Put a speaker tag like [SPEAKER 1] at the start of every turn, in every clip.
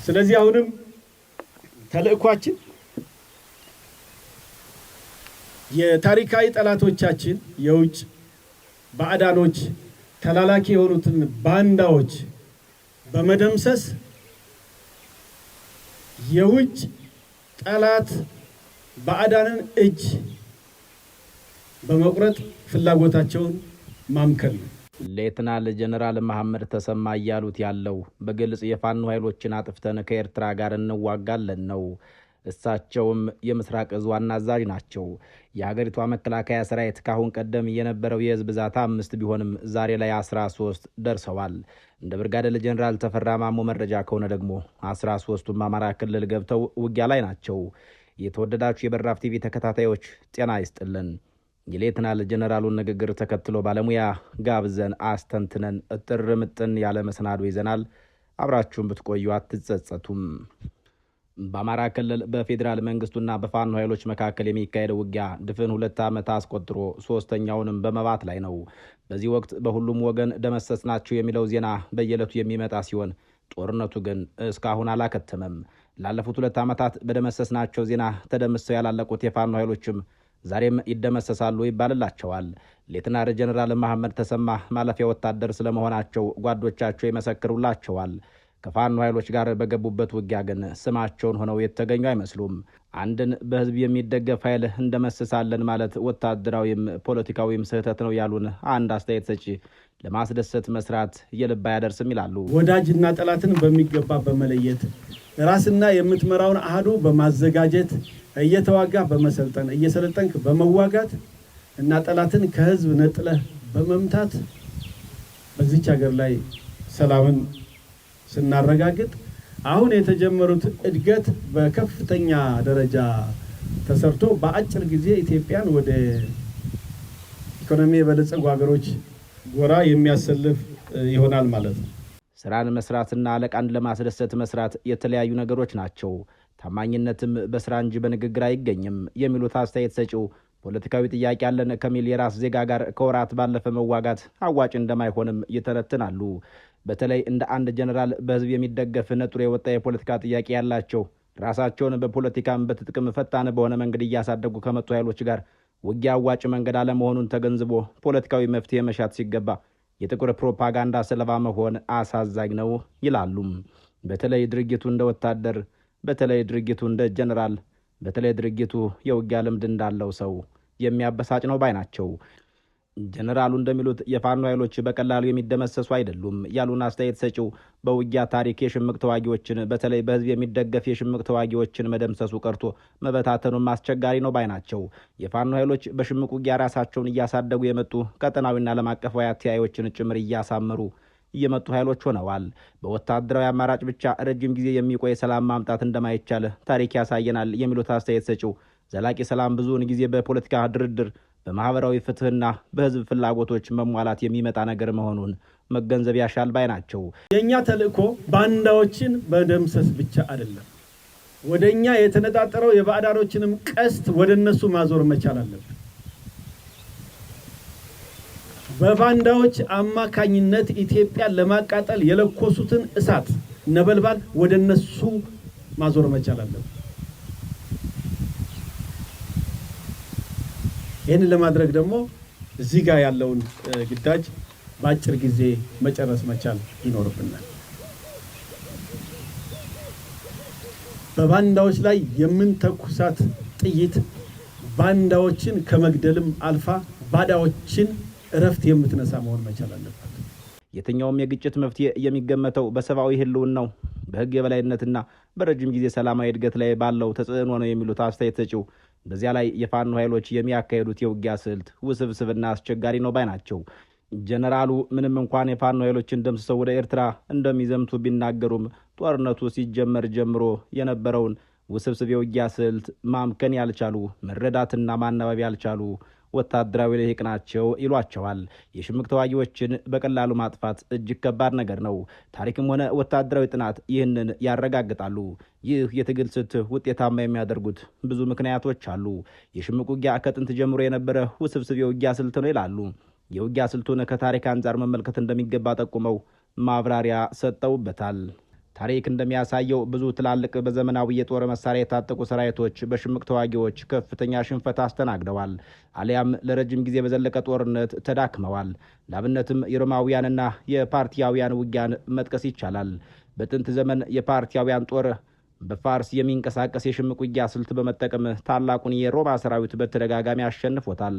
[SPEAKER 1] ስለዚህ አሁንም ተልእኳችን የታሪካዊ ጠላቶቻችን የውጭ ባዕዳኖች ተላላኪ የሆኑትን ባንዳዎች በመደምሰስ የውጭ ጠላት ባዕዳንን እጅ በመቁረጥ ፍላጎታቸውን ማምከል ነው።
[SPEAKER 2] ሌተናል ጀነራል መሐመድ ተሰማ እያሉት ያለው በግልጽ የፋኖ ኃይሎችን አጥፍተን ከኤርትራ ጋር እንዋጋለን ነው። እሳቸውም የምስራቅ እዝ ዋና አዛዥ ናቸው። የሀገሪቷ መከላከያ ሰራዊት ካሁን ቀደም የነበረው የህዝብ ብዛት 5 ቢሆንም ዛሬ ላይ 13 ደርሰዋል። እንደ ብርጋዴር ጀነራል ተፈራ ማሞ መረጃ ከሆነ ደግሞ 13ቱም አማራ ክልል ገብተው ውጊያ ላይ ናቸው። የተወደዳችሁ የበራፍ ቲቪ ተከታታዮች ጤና ይስጥልን። የሌተናል ጀነራሉን ንግግር ተከትሎ ባለሙያ ጋብዘን አስተንትነን እጥር ምጥን ያለ መሰናዶ ይዘናል። አብራችሁን ብትቆዩ አትጸጸቱም። በአማራ ክልል በፌዴራል መንግስቱና በፋኖ ኃይሎች መካከል የሚካሄደው ውጊያ ድፍን 2 ዓመት አስቆጥሮ 3ኛውንም በመባት ላይ ነው። በዚህ ወቅት በሁሉም ወገን ደመሰስናቸው የሚለው ዜና በየዕለቱ የሚመጣ ሲሆን ጦርነቱ ግን እስካሁን አላከተመም። ላለፉት 2 ዓመታት በደመሰስናቸው ዜና ተደምሰው ያላለቁት የፋኖ ኃይሎችም ዛሬም ይደመሰሳሉ ይባልላቸዋል። ሌተናል ጀነራል መሐመድ ተሰማ ማለፊያ ወታደር ስለመሆናቸው ጓዶቻቸው ይመሰክሩላቸዋል። ከፋኖ ኃይሎች ጋር በገቡበት ውጊያ ግን ስማቸውን ሆነው የተገኙ አይመስሉም። አንድን በህዝብ የሚደገፍ ኃይል እንደመስሳለን ማለት ወታደራዊም ፖለቲካዊም ስህተት ነው ያሉን አንድ አስተያየት ሰጪ ለማስደሰት መስራት የልብ አያደርስም ይላሉ።
[SPEAKER 1] ወዳጅና ጠላትን በሚገባ በመለየት ራስና የምትመራውን አሃዱ በማዘጋጀት እየተዋጋ በመሰልጠን እየሰለጠንክ በመዋጋት እና ጠላትን ከህዝብ ነጥለህ በመምታት በዚች ሀገር ላይ ሰላምን ስናረጋግጥ አሁን የተጀመሩት እድገት በከፍተኛ ደረጃ ተሰርቶ በአጭር ጊዜ ኢትዮጵያን ወደ ኢኮኖሚ የበለጸጉ ሀገሮች ጎራ የሚያሰልፍ ይሆናል ማለት ነው።
[SPEAKER 2] ስራን መስራትና አለቃን ለማስደሰት መስራት የተለያዩ ነገሮች ናቸው። ታማኝነትም በስራ እንጂ በንግግር አይገኝም የሚሉት አስተያየት ሰጪው ፖለቲካዊ ጥያቄ ያለን ከሚል የራስ ዜጋ ጋር ከወራት ባለፈ መዋጋት አዋጭ እንደማይሆንም ይተነትናሉ። በተለይ እንደ አንድ ጀነራል በህዝብ የሚደገፍ ነጥሮ የወጣ የፖለቲካ ጥያቄ ያላቸው ራሳቸውን በፖለቲካም በትጥቅም ፈጣን በሆነ መንገድ እያሳደጉ ከመጡ ኃይሎች ጋር ውጊያ አዋጭ መንገድ አለመሆኑን ተገንዝቦ ፖለቲካዊ መፍትሄ መሻት ሲገባ የጥቁር ፕሮፓጋንዳ ሰለባ መሆን አሳዛኝ ነው ይላሉ። በተለይ ድርጊቱ እንደ ወታደር፣ በተለይ ድርጊቱ እንደ ጀነራል፣ በተለይ ድርጊቱ የውጊያ ልምድ እንዳለው ሰው የሚያበሳጭ ነው ባይ ናቸው። ጀነራሉ እንደሚሉት የፋኖ ኃይሎች በቀላሉ የሚደመሰሱ አይደሉም ያሉን አስተያየት ሰጪው በውጊያ ታሪክ የሽምቅ ተዋጊዎችን በተለይ በህዝብ የሚደገፍ የሽምቅ ተዋጊዎችን መደምሰሱ ቀርቶ መበታተኑም አስቸጋሪ ነው ባይ ናቸው። የፋኖ ኃይሎች በሽምቅ ውጊያ ራሳቸውን እያሳደጉ የመጡ ቀጠናዊና ዓለም አቀፋዊ አተያዮችን ጭምር እያሳመሩ እየመጡ ኃይሎች ሆነዋል። በወታደራዊ አማራጭ ብቻ ረጅም ጊዜ የሚቆይ ሰላም ማምጣት እንደማይቻል ታሪክ ያሳየናል የሚሉት አስተያየት ሰጪው ዘላቂ ሰላም ብዙውን ጊዜ በፖለቲካ ድርድር፣ በማህበራዊ ፍትህና በህዝብ ፍላጎቶች መሟላት የሚመጣ ነገር መሆኑን መገንዘብ ያሻል ባይ ናቸው።
[SPEAKER 1] የኛ ተልእኮ ባንዳዎችን በደምሰስ ብቻ አይደለም። ወደኛ የተነጣጠረው የባዕዳኖችንም ቀስት ወደነሱ ማዞር መቻል አለብን። በባንዳዎች አማካኝነት ኢትዮጵያን ለማቃጠል የለኮሱትን እሳት ነበልባል ወደነሱ ማዞር መቻል አለብን። ይህን ለማድረግ ደግሞ እዚህ ጋር ያለውን ግዳጅ በአጭር ጊዜ መጨረስ መቻል ይኖርብናል። በባንዳዎች ላይ የምንተኩሳት ጥይት ባንዳዎችን ከመግደልም አልፋ ባዳዎችን እረፍት የምትነሳ መሆን መቻል አለበት።
[SPEAKER 2] የትኛውም የግጭት መፍትሄ የሚገመተው በሰብአዊ ህልውናው፣ በህግ የበላይነትና በረጅም ጊዜ ሰላማዊ እድገት ላይ ባለው ተጽዕኖ ነው የሚሉት አስተያየት ሰጪው በዚያ ላይ የፋኖ ኃይሎች የሚያካሄዱት የውጊያ ስልት ውስብስብና አስቸጋሪ ነው ባይ ናቸው። ጀነራሉ ምንም እንኳን የፋኖ ኃይሎችን ደምስሰው ወደ ኤርትራ እንደሚዘምቱ ቢናገሩም ጦርነቱ ሲጀመር ጀምሮ የነበረውን ውስብስብ የውጊያ ስልት ማምከን ያልቻሉ፣ መረዳትና ማናበብ ያልቻሉ ወታደራዊ ልሂቅ ናቸው ይሏቸዋል። የሽምቅ ተዋጊዎችን በቀላሉ ማጥፋት እጅግ ከባድ ነገር ነው። ታሪክም ሆነ ወታደራዊ ጥናት ይህንን ያረጋግጣሉ። ይህ የትግል ስልት ውጤታማ የሚያደርጉት ብዙ ምክንያቶች አሉ። የሽምቅ ውጊያ ከጥንት ጀምሮ የነበረ ውስብስብ የውጊያ ስልት ነው ይላሉ። የውጊያ ስልቱን ከታሪክ አንጻር መመልከት እንደሚገባ ጠቁመው ማብራሪያ ሰጠውበታል። ታሪክ እንደሚያሳየው ብዙ ትላልቅ በዘመናዊ የጦር መሳሪያ የታጠቁ ሰራዊቶች በሽምቅ ተዋጊዎች ከፍተኛ ሽንፈት አስተናግደዋል፣ አሊያም ለረጅም ጊዜ በዘለቀ ጦርነት ተዳክመዋል። ላብነትም የሮማውያንና የፓርቲያውያን ውጊያን መጥቀስ ይቻላል። በጥንት ዘመን የፓርቲያውያን ጦር በፋርስ የሚንቀሳቀስ የሽምቅ ውጊያ ስልት በመጠቀም ታላቁን የሮማ ሰራዊት በተደጋጋሚ አሸንፎታል።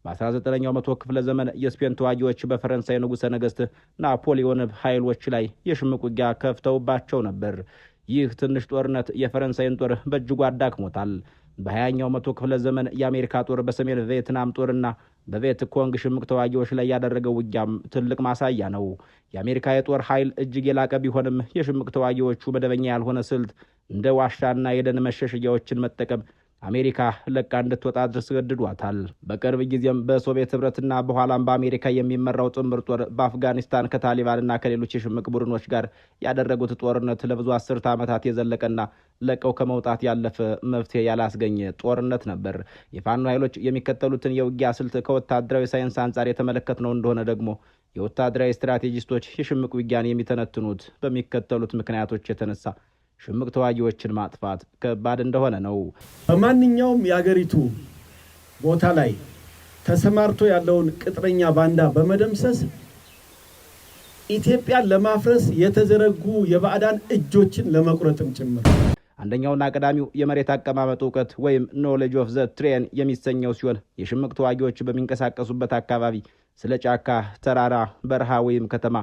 [SPEAKER 2] በ19ኛው መቶ ክፍለ ዘመን የስፔን ተዋጊዎች በፈረንሳይ ንጉሠ ነገሥት ናፖሊዮን ኃይሎች ላይ የሽምቅ ውጊያ ከፍተውባቸው ነበር። ይህ ትንሽ ጦርነት የፈረንሳይን ጦር በእጅጉ አዳክሞታል። በ20ኛው መቶ ክፍለ ዘመን የአሜሪካ ጦር በሰሜን ቪየትናም ጦርና በቬት ኮንግ ሽምቅ ተዋጊዎች ላይ ያደረገው ውጊያም ትልቅ ማሳያ ነው። የአሜሪካ የጦር ኃይል እጅግ የላቀ ቢሆንም የሽምቅ ተዋጊዎቹ መደበኛ ያልሆነ ስልት እንደ ዋሻና የደን መሸሸጊያዎችን መጠቀም አሜሪካ ለቃ እንድትወጣ አስገድዷታል። በቅርብ ጊዜም በሶቪየት ህብረትና በኋላም በአሜሪካ የሚመራው ጥምር ጦር በአፍጋኒስታን ከታሊባንና ከሌሎች የሽምቅ ቡድኖች ጋር ያደረጉት ጦርነት ለብዙ አስርተ ዓመታት የዘለቀና ለቀው ከመውጣት ያለፈ መፍትሄ ያላስገኘ ጦርነት ነበር። የፋኖ ኃይሎች የሚከተሉትን የውጊያ ስልት ከወታደራዊ ሳይንስ አንጻር የተመለከትነው እንደሆነ ደግሞ የወታደራዊ ስትራቴጂስቶች የሽምቅ ውጊያን የሚተነትኑት በሚከተሉት ምክንያቶች የተነሳ ሽምቅ ተዋጊዎችን ማጥፋት ከባድ እንደሆነ ነው።
[SPEAKER 1] በማንኛውም የአገሪቱ ቦታ ላይ ተሰማርቶ ያለውን ቅጥረኛ ባንዳ በመደምሰስ ኢትዮጵያን ለማፍረስ የተዘረጉ የባዕዳን እጆችን ለመቁረጥም ጭምር።
[SPEAKER 2] አንደኛውና ቀዳሚው የመሬት አቀማመጥ እውቀት ወይም ኖሌጅ ኦፍ ዘ ትሬን የሚሰኘው ሲሆን የሽምቅ ተዋጊዎች በሚንቀሳቀሱበት አካባቢ ስለ ጫካ፣ ተራራ፣ በረሃ ወይም ከተማ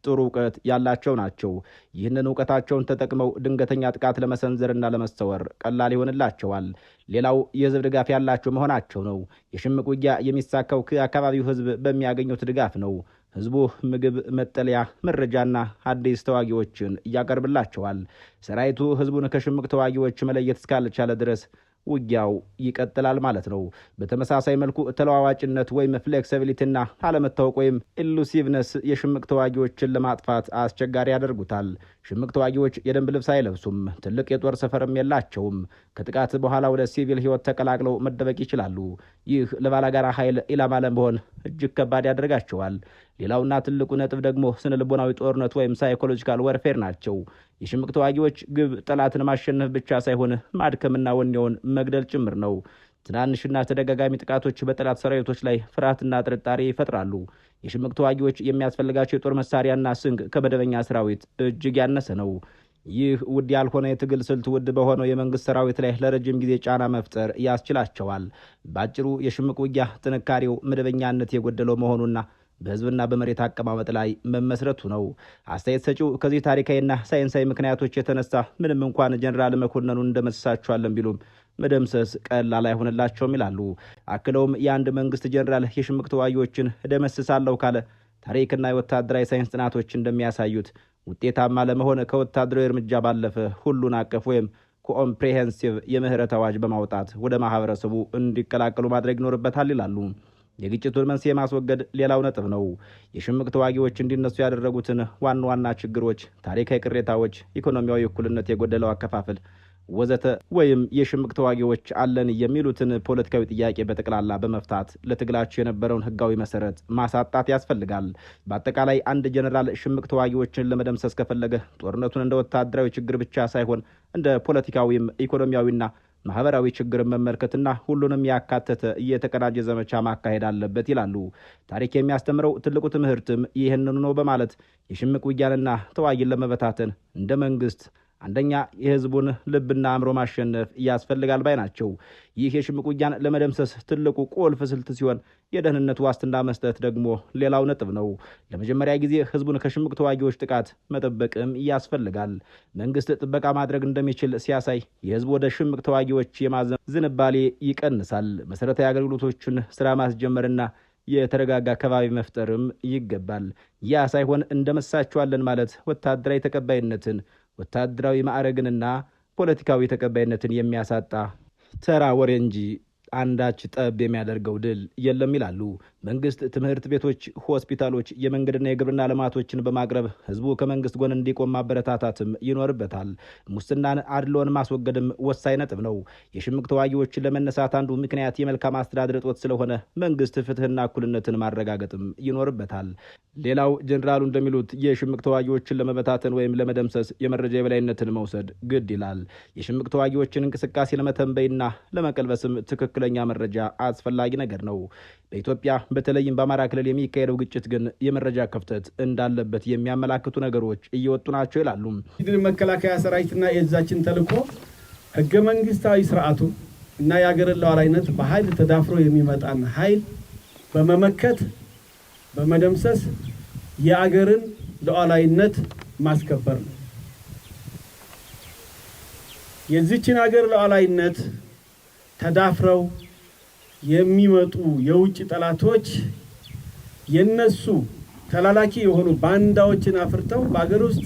[SPEAKER 2] ጥሩ እውቀት ያላቸው ናቸው። ይህንን እውቀታቸውን ተጠቅመው ድንገተኛ ጥቃት ለመሰንዘርና ለመሰወር ቀላል ይሆንላቸዋል። ሌላው የህዝብ ድጋፍ ያላቸው መሆናቸው ነው። የሽምቅ ውጊያ የሚሳካው ከአካባቢው ህዝብ በሚያገኙት ድጋፍ ነው። ህዝቡ ምግብ፣ መጠለያ፣ መረጃና አዲስ ተዋጊዎችን እያቀርብላቸዋል። ሰራዊቱ ህዝቡን ከሽምቅ ተዋጊዎች መለየት እስካልቻለ ድረስ ውጊያው ይቀጥላል ማለት ነው። በተመሳሳይ መልኩ ተለዋዋጭነት ወይም ፍሌክሲቢሊቲና አለመታወቅ ወይም ኢሉሲቭነስ የሽምቅ ተዋጊዎችን ለማጥፋት አስቸጋሪ ያደርጉታል። ሽምቅ ተዋጊዎች የደንብ ልብስ አይለብሱም፣ ትልቅ የጦር ሰፈርም የላቸውም። ከጥቃት በኋላ ወደ ሲቪል ህይወት ተቀላቅለው መደበቅ ይችላሉ። ይህ ለባላጋራ ኃይል ኢላማ ለመሆን እጅግ ከባድ ያደርጋቸዋል። ሌላውና ትልቁ ነጥብ ደግሞ ስነ ልቦናዊ ጦርነት ወይም ሳይኮሎጂካል ወርፌር ናቸው። የሽምቅ ተዋጊዎች ግብ ጠላትን ማሸነፍ ብቻ ሳይሆን ማድከምና ወኔውን መግደል ጭምር ነው። ትናንሽና ተደጋጋሚ ጥቃቶች በጠላት ሰራዊቶች ላይ ፍርሃትና ጥርጣሬ ይፈጥራሉ። የሽምቅ ተዋጊዎች የሚያስፈልጋቸው የጦር መሳሪያና ስንቅ ከመደበኛ ሰራዊት እጅግ ያነሰ ነው። ይህ ውድ ያልሆነ የትግል ስልት ውድ በሆነው የመንግስት ሰራዊት ላይ ለረጅም ጊዜ ጫና መፍጠር ያስችላቸዋል። ባጭሩ የሽምቅ ውጊያ ጥንካሬው መደበኛነት የጎደለው መሆኑና በህዝብና በመሬት አቀማመጥ ላይ መመስረቱ ነው። አስተያየት ሰጪው ከዚህ ታሪካዊና ሳይንሳዊ ምክንያቶች የተነሳ ምንም እንኳን ጀነራል መኮንኑን እንደመስሳቸዋለን ቢሉም መደምሰስ ቀላል አይሆንላቸውም ይላሉ። አክለውም የአንድ መንግስት ጀነራል የሽምቅ ተዋጊዎችን እደመስሳለሁ ካለ ታሪክና የወታደራዊ ሳይንስ ጥናቶች እንደሚያሳዩት ውጤታማ ለመሆን ከወታደራዊ እርምጃ ባለፈ ሁሉን አቀፍ ወይም ኮምፕሬሄንሲቭ የምህረት አዋጅ በማውጣት ወደ ማህበረሰቡ እንዲቀላቀሉ ማድረግ ይኖርበታል ይላሉ። የግጭቱን መንስኤ ማስወገድ ሌላው ነጥብ ነው። የሽምቅ ተዋጊዎች እንዲነሱ ያደረጉትን ዋና ዋና ችግሮች፣ ታሪካዊ ቅሬታዎች፣ ኢኮኖሚያዊ እኩልነት የጎደለው አከፋፈል ወዘተ ወይም የሽምቅ ተዋጊዎች አለን የሚሉትን ፖለቲካዊ ጥያቄ በጠቅላላ በመፍታት ለትግላቸው የነበረውን ህጋዊ መሰረት ማሳጣት ያስፈልጋል። በአጠቃላይ አንድ ጀነራል ሽምቅ ተዋጊዎችን ለመደምሰስ ከፈለገ ጦርነቱን እንደ ወታደራዊ ችግር ብቻ ሳይሆን እንደ ፖለቲካዊም ኢኮኖሚያዊና ማህበራዊ ችግርን መመልከትና ሁሉንም ያካተተ የተቀናጀ ዘመቻ ማካሄድ አለበት ይላሉ። ታሪክ የሚያስተምረው ትልቁ ትምህርትም ይህንኑ ነው በማለት የሽምቅ ውጊያንና ተዋጊን ለመበታተን እንደ መንግስት አንደኛ የህዝቡን ልብና አእምሮ ማሸነፍ ያስፈልጋል ባይ ናቸው። ይህ የሽምቅ ውጊያን ለመደምሰስ ትልቁ ቁልፍ ስልት ሲሆን የደህንነት ዋስትና መስጠት ደግሞ ሌላው ነጥብ ነው። ለመጀመሪያ ጊዜ ህዝቡን ከሽምቅ ተዋጊዎች ጥቃት መጠበቅም ያስፈልጋል። መንግስት ጥበቃ ማድረግ እንደሚችል ሲያሳይ የህዝቡ ወደ ሽምቅ ተዋጊዎች የማዘን ዝንባሌ ይቀንሳል። መሰረታዊ አገልግሎቶችን ስራ ማስጀመርና የተረጋጋ አካባቢ መፍጠርም ይገባል። ያ ሳይሆን እንደመሳቸዋለን ማለት ወታደራዊ ተቀባይነትን ወታደራዊ ማዕረግንና ፖለቲካዊ ተቀባይነትን የሚያሳጣ ተራ ወሬ እንጂ አንዳች ጠብ የሚያደርገው ድል የለም ይላሉ። መንግስት ትምህርት ቤቶች፣ ሆስፒታሎች፣ የመንገድና የግብርና ልማቶችን በማቅረብ ህዝቡ ከመንግስት ጎን እንዲቆም ማበረታታትም ይኖርበታል። ሙስናን፣ አድሎን ማስወገድም ወሳኝ ነጥብ ነው። የሽምቅ ተዋጊዎችን ለመነሳት አንዱ ምክንያት የመልካም አስተዳደር እጦት ስለሆነ መንግስት ፍትህና እኩልነትን ማረጋገጥም ይኖርበታል። ሌላው ጀነራሉ እንደሚሉት የሽምቅ ተዋጊዎችን ለመበታተን ወይም ለመደምሰስ የመረጃ የበላይነትን መውሰድ ግድ ይላል። የሽምቅ ተዋጊዎችን እንቅስቃሴ ለመተንበይና ለመቀልበስም ትክክለኛ መረጃ አስፈላጊ ነገር ነው። በኢትዮጵያ በተለይም በአማራ ክልል የሚካሄደው ግጭት ግን የመረጃ ክፍተት እንዳለበት የሚያመላክቱ ነገሮች እየወጡ ናቸው ይላሉ።
[SPEAKER 1] መከላከያ ሰራዊትና የዛችን ተልዕኮ ህገ መንግስታዊ ስርዓቱ እና የሀገርን ሉዓላዊነት በኃይል ተዳፍሮ የሚመጣን ኃይል በመመከት በመደምሰስ የአገርን ሉዓላዊነት ማስከበር ነው። የዚችን ሀገር ሉዓላዊነት ተዳፍረው የሚመጡ የውጭ ጠላቶች የነሱ ተላላኪ የሆኑ ባንዳዎችን አፍርተው በአገር ውስጥ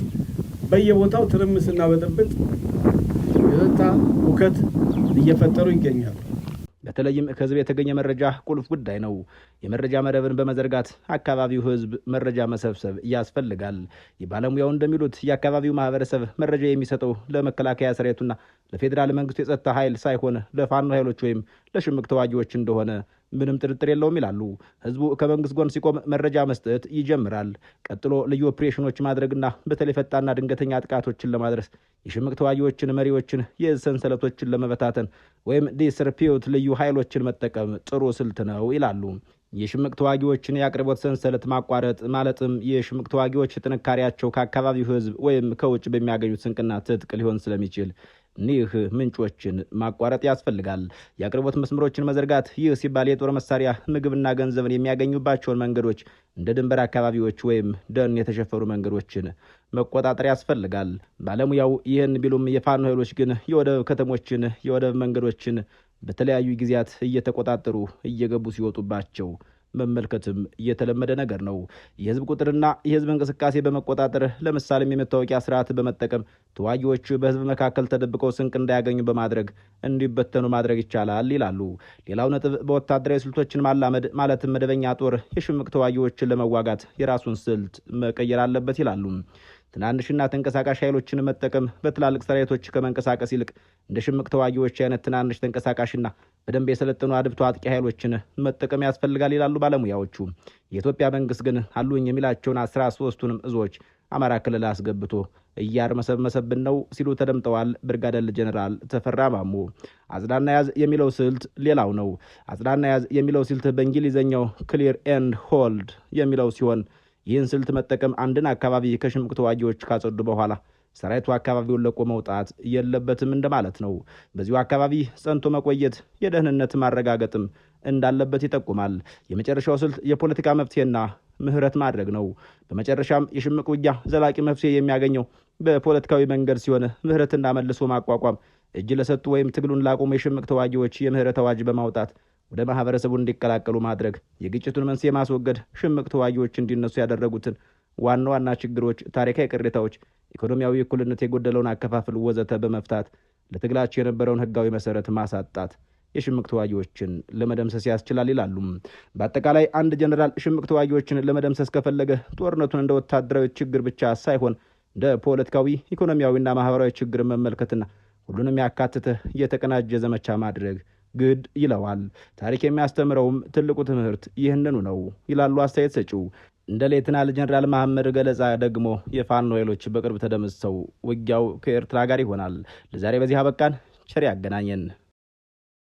[SPEAKER 1] በየቦታው ትርምስና ብጥብጥ ሁከት እየፈጠሩ ይገኛሉ።
[SPEAKER 2] በተለይም ከህዝብ የተገኘ መረጃ ቁልፍ ጉዳይ ነው። የመረጃ መረብን በመዘርጋት አካባቢው ህዝብ መረጃ መሰብሰብ ያስፈልጋል። የባለሙያው እንደሚሉት የአካባቢው ማህበረሰብ መረጃ የሚሰጠው ለመከላከያ ሰራዊቱና ለፌዴራል መንግስቱ የጸጥታ ኃይል ሳይሆን ለፋኖ ኃይሎች ወይም ለሽምቅ ተዋጊዎች እንደሆነ ምንም ጥርጥር የለውም ይላሉ። ህዝቡ ከመንግስት ጎን ሲቆም መረጃ መስጠት ይጀምራል። ቀጥሎ ልዩ ኦፕሬሽኖች ማድረግና በተለይ ፈጣንና ድንገተኛ ጥቃቶችን ለማድረስ የሽምቅ ተዋጊዎችን መሪዎችን የሰንሰለቶችን ለመበታተን ወይም ዲስርፒዩት ልዩ ኃይሎችን መጠቀም ጥሩ ስልት ነው ይላሉ። የሽምቅ ተዋጊዎችን የአቅርቦት ሰንሰለት ማቋረጥ ማለትም የሽምቅ ተዋጊዎች ጥንካሬያቸው ከአካባቢው ህዝብ ወይም ከውጭ በሚያገኙት ስንቅና ትጥቅ ሊሆን ስለሚችል እኒህ ምንጮችን ማቋረጥ ያስፈልጋል። የአቅርቦት መስመሮችን መዘርጋት፣ ይህ ሲባል የጦር መሳሪያ ምግብና ገንዘብን የሚያገኙባቸውን መንገዶች እንደ ድንበር አካባቢዎች ወይም ደን የተሸፈኑ መንገዶችን መቆጣጠር ያስፈልጋል። ባለሙያው ይህን ቢሉም የፋኖ ኃይሎች ግን የወደብ ከተሞችን የወደብ መንገዶችን በተለያዩ ጊዜያት እየተቆጣጠሩ እየገቡ ሲወጡባቸው መመልከትም እየተለመደ ነገር ነው። የህዝብ ቁጥርና የህዝብ እንቅስቃሴ በመቆጣጠር ለምሳሌም የመታወቂያ ስርዓት በመጠቀም ተዋጊዎች በህዝብ መካከል ተደብቀው ስንቅ እንዳያገኙ በማድረግ እንዲበተኑ ማድረግ ይቻላል ይላሉ። ሌላው ነጥብ በወታደራዊ ስልቶችን ማላመድ ማለትም መደበኛ ጦር የሽምቅ ተዋጊዎችን ለመዋጋት የራሱን ስልት መቀየር አለበት ይላሉ። ትናንሽና ተንቀሳቃሽ ኃይሎችን መጠቀም በትላልቅ ሰራዊቶች ከመንቀሳቀስ ይልቅ እንደ ሽምቅ ተዋጊዎች አይነት ትናንሽ ተንቀሳቃሽና በደንብ የሰለጠኑ አድብቶ አጥቂ ኃይሎችን መጠቀም ያስፈልጋል ይላሉ ባለሙያዎቹ። የኢትዮጵያ መንግስት ግን አሉኝ የሚላቸውን 13ቱንም እዞች አማራ ክልል አስገብቶ እያርመሰመሰብን ነው ሲሉ ተደምጠዋል። ብርጋዴር ጀነራል ተፈራ ማሞ አጽዳና ያዝ የሚለው ስልት ሌላው ነው። አጽዳና ያዝ የሚለው ስልት በእንግሊዘኛው ክሊር ኤንድ ሆልድ የሚለው ሲሆን ይህን ስልት መጠቀም አንድን አካባቢ ከሽምቅ ተዋጊዎች ካጸዱ በኋላ ሰራዊቱ አካባቢውን ለቆ መውጣት የለበትም እንደማለት ነው። በዚሁ አካባቢ ጸንቶ መቆየት የደህንነት ማረጋገጥም እንዳለበት ይጠቁማል። የመጨረሻው ስልት የፖለቲካ መፍትሄና ምህረት ማድረግ ነው። በመጨረሻም የሽምቅ ውጊያ ዘላቂ መፍትሄ የሚያገኘው በፖለቲካዊ መንገድ ሲሆን ምህረትና መልሶ ማቋቋም እጅ ለሰጡ ወይም ትግሉን ላቆሙ የሽምቅ ተዋጊዎች የምህረት አዋጅ በማውጣት ወደ ማህበረሰቡ እንዲቀላቀሉ ማድረግ፣ የግጭቱን መንስኤ ማስወገድ፣ ሽምቅ ተዋጊዎች እንዲነሱ ያደረጉትን ዋና ዋና ችግሮች፣ ታሪካዊ ቅሬታዎች፣ ኢኮኖሚያዊ እኩልነት የጎደለውን አከፋፈል ወዘተ በመፍታት ለትግላቸው የነበረውን ህጋዊ መሰረት ማሳጣት የሽምቅ ተዋጊዎችን ለመደምሰስ ያስችላል ይላሉ። በአጠቃላይ አንድ ጀነራል ሽምቅ ተዋጊዎችን ለመደምሰስ ከፈለገ ጦርነቱን እንደ ወታደራዊ ችግር ብቻ ሳይሆን እንደ ፖለቲካዊ፣ ኢኮኖሚያዊና ማህበራዊ ችግር መመልከትና ሁሉንም ያካተተ የተቀናጀ ዘመቻ ማድረግ ግድ ይለዋል። ታሪክ የሚያስተምረውም ትልቁ ትምህርት ይህንኑ ነው ይላሉ አስተያየት ሰጪው። እንደ ሌተናል ጀነራል መሐመድ ገለጻ ደግሞ የፋኖ ኃይሎች በቅርብ ተደምሰው ውጊያው ከኤርትራ ጋር ይሆናል። ለዛሬ በዚህ አበቃን። ቸር ያገናኘን።